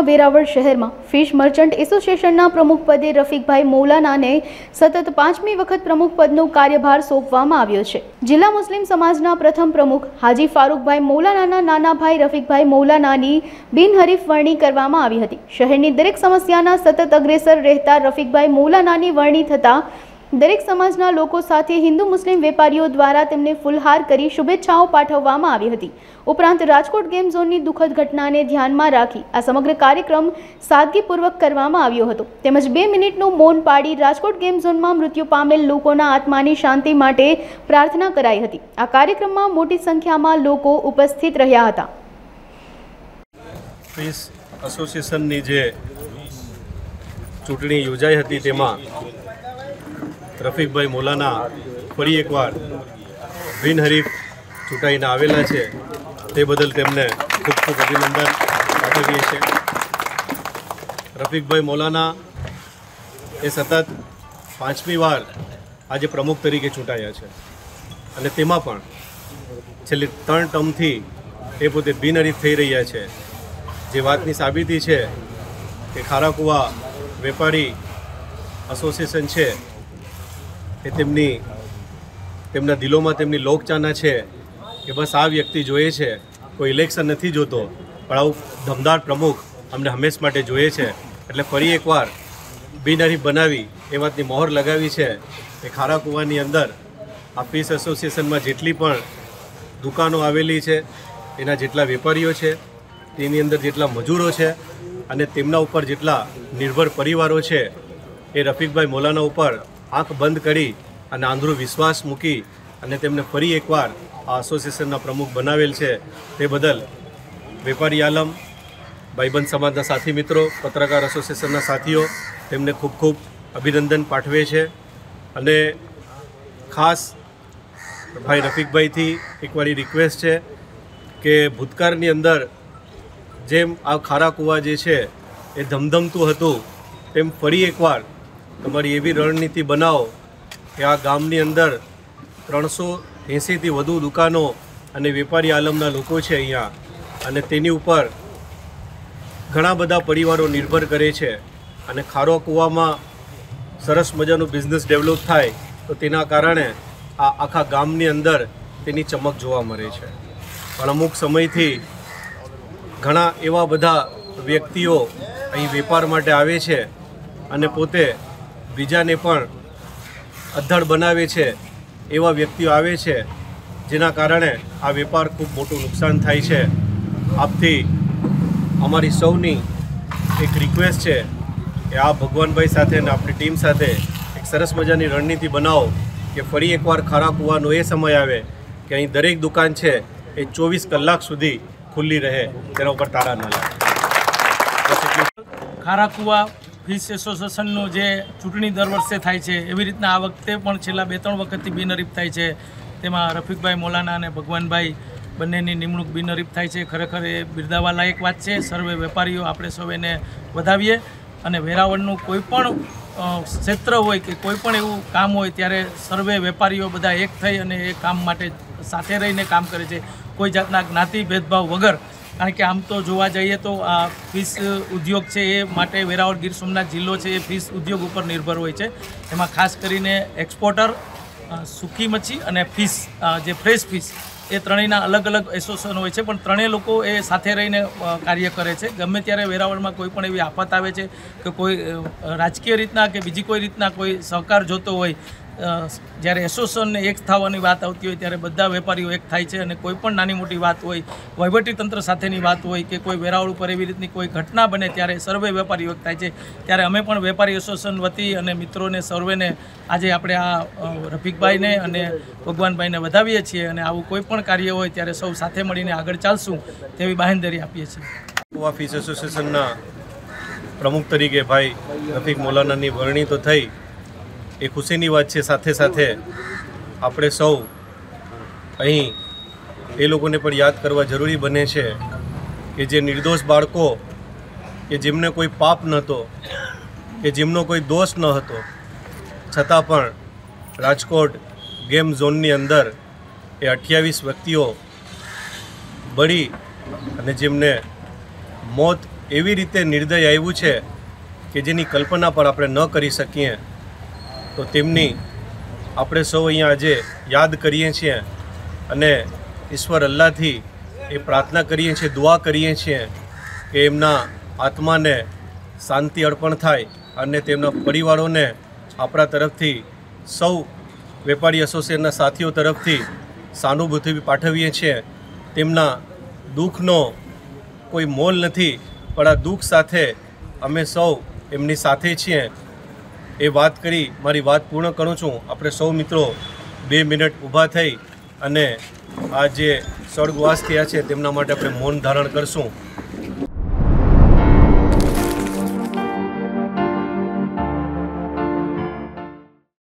વેરાવળ શહેરમાં fish merchant એસોસિએશનના પ્રમુખ પદે રફીકભાઈ મૌલાનાને સતત 5મી વખત પ્રમુખ પદનો કાર્યભાર સોંપવામાં આવ્યો છે। જિલ્લા મુસ્લિમ સમાજના પ્રથમ પ્રમુખ હાજી ફારૂકભાઈ મૌલાનાના નાના ભાઈ રફીકભાઈ મૌલાનાની બિનહરીફ વરણી કરવામાં આવી હતી। શહેરની દરેક સમસ્યાના સતત અગ્રેસર રહેતા રફીકભાઈ મૌલાનાની વરણી થતાં દરેક સમાજના લોકો સાથે હિન્દુ મુસ્લિમ વેપારીઓ દ્વારા તેમને ફૂલહાર કરી શુભેચ્છાઓ પાઠવવામાં આવી હતી। ઉપરાંત રાજકોટ ગેમ ઝોનની દુઃખદ ઘટનાને ધ્યાનમાં રાખી આ સમગ્ર કાર્યક્રમ સાદગીપૂર્વક કરવામાં આવ્યો હતો તેમજ 2 મિનિટનું મૌન પાડી રાજકોટ ગેમ ઝોનમાં મૃત્યુ પામેલ લોકોના આત્માની શાંતિ માટે પ્રાર્થના કરાઈ હતી। આ કાર્યક્રમમાં મોટી સંખ્યામાં લોકો ઉપસ્થિત રહ્યા હતા। ફિશ એસોસિએશનની જે ચૂંટણી યોજાઈ હતી તેમાં રફીકભાઈ મૌલાના ફરી એકવાર બિનહરીફ ચૂંટાઈને આવેલા છે તે બદલ તેમને ખૂબ ખૂબ અભિનંદન પાઠવીએ છીએ। રફીકભાઈ મૌલાના એ સતત 5મી વાર આજે પ્રમુખ તરીકે ચૂંટાયા છે અને તેમાં પણ છેલ્લી 3 ટર્મથી એ પોતે બિનહરીફ થઈ રહ્યા છે, જે વાતની સાબિતી છે કે ખારાકુવા વેપારી એસોસિએશન છે એ તેમના દિલોમાં તેમની લોકચાહના છે કે બસ આ વ્યક્તિ જોઈએ છે, કોઈ ઇલેક્શન નથી જોતો, પણ આવું ધમદાર પ્રમુખ અમને હંમેશ માટે જોઈએ છે। એટલે ફરી એકવાર બિનહરીફ બનાવી એ વાતની મહોર લગાવી છે કે ખારાકુવાની અંદર આ ફિશ એસોસિએશનમાં જેટલી પણ દુકાનો આવેલી છે, એના જેટલા વેપારીઓ છે, તેની અંદર જેટલા મજૂરો છે અને તેમના ઉપર જેટલા નિર્ભર પરિવારો છે, એ રફીકભાઈ મૌલાના ઉપર આંખ બંધ કરી અને આંધળો વિશ્વાસ મૂકી અને તેમને ફરી એકવાર આ એસોસિએશનના પ્રમુખ બનાવેલ છે। તે બદલ વેપારી આલમ, ભાઈબંધ સમાજના સાથી મિત્રો, પત્રકાર એસોસિએશનના સાથીઓ તેમને ખૂબ ખૂબ અભિનંદન પાઠવે છે। અને ખાસ ભાઈ રફીકભાઈથી એકવાર રિક્વેસ્ટ છે કે ભૂતકાળની અંદર જેમ આ ખારાકુવા જે છે એ ધમધમતું હતું, તેમ ફરી એકવાર તમારી એવી રણનીતિ બનાવો કે આ ગામની અંદર 380થી વધુ દુકાનો અને વેપારી આલમના લોકો છે અહીંયા, અને તેની ઉપર ઘણા બધા પરિવારો નિર્ભર કરે છે અને ખારાકુવામાં સરસ મજાનું બિઝનેસ ડેવલપ થાય તો તેના કારણે આ આખા ગામની અંદર તેની ચમક જોવા મળે છે। પણ અમુક સમયથી ઘણા એવા બધા વ્યક્તિઓ અહીં વેપાર માટે આવે છે અને પોતે બીજાને પણ અધ્ધડ બનાવે છે, એવા વ્યક્તિઓ આવે છે, જેના કારણે આ વેપાર ખૂબ મોટું નુકસાન થાય છે। આપથી અમારી સૌની એક રિક્વેસ્ટ છે કે આ ભગવાનભાઈ સાથે અને આપણી ટીમ સાથે એક સરસ મજાની રણનીતિ બનાવો કે ફરી એકવાર ખારાકુવાનો એ સમય આવે કે અહીં દરેક દુકાન છે એ 24 કલાક સુધી ખુલ્લી રહે, તેના ઉપર તાળા ન લાગે। ખારાકુવા ફિશ એસોસિએશનનું જે ચૂંટણી દર વર્ષે થાય છે, એવી રીતના આ વખતે પણ છેલ્લા 2-3 વખતથી બિનહરીફ થાય છે। તેમાં રફીકભાઈ મૌલાના અને ભગવાનભાઈ બંનેની નિમણૂક બિનહરીફ થાય છે। ખરેખર એ બિરદાવવા લાયક વાત છે। સર્વે વેપારીઓ આપણે સૌ એને વધાવીએ અને વેરાવળનું કોઈ પણ ક્ષેત્ર હોય કે કોઈ પણ એવું કામ હોય ત્યારે સર્વે વેપારીઓ બધા એક થઈ અને એ કામ માટે સાથે રહીને કામ કરે છે, કોઈ જાતના જ્ઞાતિ ભેદભાવ વગર। કારણ કે આમ તો જોવા જઈએ તો આ ફિશ ઉદ્યોગ છે એ માટે વેરાવળ ગીર સોમનાથ જિલ્લો છે એ ફિશ ઉદ્યોગ ઉપર નિર્ભર હોય છે। એમાં ખાસ કરીને એક્સપોર્ટર, સૂકી મચ્છી અને ફિશ જે ફ્રેશ ફિશ એ ત્રણેયના અલગ અલગ એસોસિએશન હોય છે, પણ ત્રણેય લોકો એ સાથે રહીને કાર્ય કરે છે। ગમે ત્યારે વેરાવળમાં કોઈ પણ એવી આફત આવે છે કે કોઈ રાજકીય રીતના કે બીજી કોઈ રીતના કોઈ સહકાર જોતો હોય, જ્યારે એસોસિએશનને એક થવાની વાત આવતી હોય ત્યારે બધા વેપારીઓ એક થાય છે અને કોઈ પણ નાની મોટી વાત હોય, વહીવટીતંત્ર સાથેની વાત હોય કે કોઈ વેરાવળ ઉપર એવી રીતની કોઈ ઘટના બને ત્યારે સર્વે વેપારીઓ એક થાય છે। ત્યારે અમે પણ વેપારી એસોસિએશન વતી અને મિત્રોને સર્વેને આજે આપણે આ રફીકભાઈને અને ભગવાનભાઈને વધાવીએ છીએ અને આવું કોઈ પણ કાર્ય હોય ત્યારે સૌ સાથે મળીને આગળ ચાલશું તેવી બાંહેધરી આપીએ છીએ। આ ફિશ એસોસિએશનના પ્રમુખ તરીકે ભાઈ રફીક મૌલાનાની વરણી તો થઈ, એ ખુશીની વાત છે। સાથે સાથે આપણે સૌ અહીં એ લોકોને પણ યાદ કરવા જરૂરી બને છે કે જે નિર્દોષ બાળકો કે જેમને કોઈ પાપ નહોતો કે જેમનો કોઈ દોષ ન હતો, છતાં પણ રાજકોટ ગેમ ઝોનની અંદર એ 28 વ્યક્તિઓ બળી અને જેમને મોત એવી રીતે નિર્દય આવ્યું છે કે જેની કલ્પના પણ આપણે ન કરી શકીએ. તો તેમની આપણે સૌ અહીંયા આજે યાદ કરીએ છીએ અને ઈશ્વર અલ્લાહથી એ પ્રાર્થના કરીએ છીએ, દુઆ કરીએ છીએ કે એમના આત્માને શાંતિ અર્પણ થાય અને તેમના પરિવારોને આપણા તરફથી સૌ વેપારી એસોસિએશનના સાથીઓ તરફથી સહાનુભૂતિ પાઠવીએ છીએ. તેમના દુઃખનો કોઈ મોલ નથી, પણ આ દુઃખ સાથે અમે સૌ એમની સાથે છીએ. એ વાત કરી મારી વાત પૂર્ણ કરું છું. આપણે સૌ મિત્રો 2 મિનિટ ઊભા થઈ અને આ જે સ્વર્ગવાસ થયા છે તેમના માટે આપણે મૌન ધારણ કરશું.